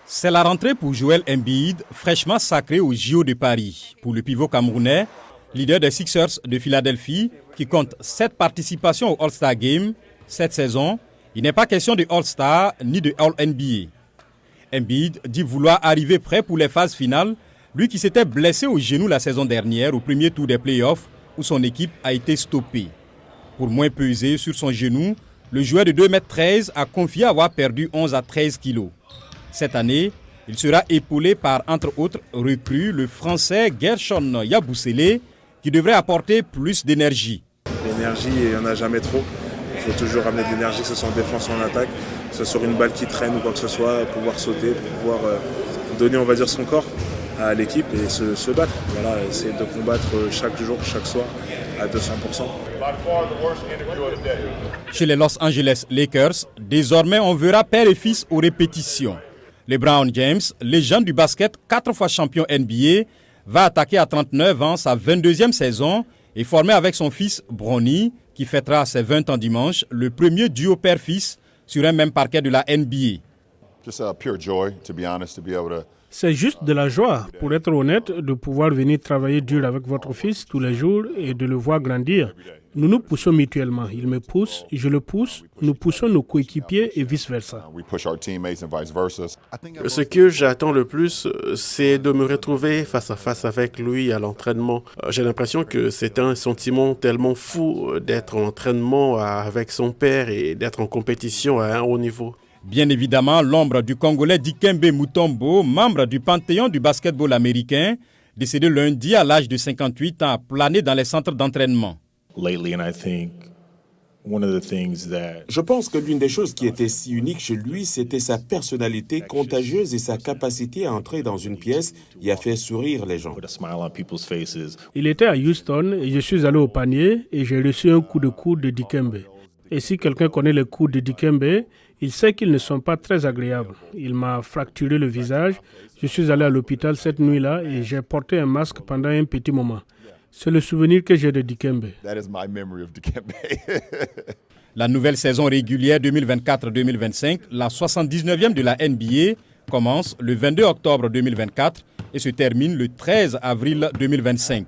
C'est la rentrée pour Joel Embiid, fraîchement sacré au JO de Paris. Pour le pivot camerounais, leader des Sixers de Philadelphie, qui compte 7 participations au All-Star Game cette saison, il n'est pas question de All-Star ni de All-NBA. Embiid dit vouloir arriver prêt pour les phases finales, lui qui s'était blessé au genou la saison dernière au premier tour des playoffs où son équipe a été stoppée. Pour moins peser sur son genou, le joueur de 2,13 m a confié avoir perdu 11 à 13 kilos. Cette année, il sera épaulé par, entre autres, recrues, le Français Gershon Yabusele, qui devrait apporter plus d'énergie. L'énergie, il n'y en a jamais trop. Il faut toujours ramener de l'énergie, que ce soit en défense ou en attaque, que ce soit sur une balle qui traîne ou quoi que ce soit, pouvoir sauter, pouvoir donner, on va dire, son corps à l'équipe et se battre. Voilà, essayer de combattre chaque jour, chaque soir, à 200%. Chez les Los Angeles Lakers, désormais on verra père et fils aux répétitions. LeBron James, légende du basket, 4 fois champion NBA, va attaquer à 39 ans sa 22e saison et former avec son fils Bronny, qui fêtera ses 20 ans dimanche, le premier duo père-fils sur un même parquet de la NBA. C'est juste de la joie, pour être honnête, de pouvoir venir travailler dur avec votre fils tous les jours et de le voir grandir. Nous nous poussons mutuellement. Il me pousse, je le pousse, nous poussons nos coéquipiers et vice-versa. Ce que j'attends le plus, c'est de me retrouver face à face avec lui à l'entraînement. J'ai l'impression que c'est un sentiment tellement fou d'être en entraînement avec son père et d'être en compétition à un haut niveau. Bien évidemment, l'ombre du Congolais Dikembe Mutombo, membre du panthéon du basketball américain, décédé lundi à l'âge de 58 ans, a plané dans les centres d'entraînement. Je pense que l'une des choses qui était si unique chez lui, c'était sa personnalité contagieuse et sa capacité à entrer dans une pièce et à faire sourire les gens. Il était à Houston et je suis allé au panier et j'ai reçu un coup de coude de Dikembe. Et si quelqu'un connaît les coups de Dikembe, il sait qu'ils ne sont pas très agréables. Il m'a fracturé le visage. Je suis allé à l'hôpital cette nuit-là et j'ai porté un masque pendant un petit moment. C'est le souvenir que j'ai de Dikembe. La nouvelle saison régulière 2024-2025, la 79e de la NBA, commence le 22 octobre 2024 et se termine le 13 avril 2025.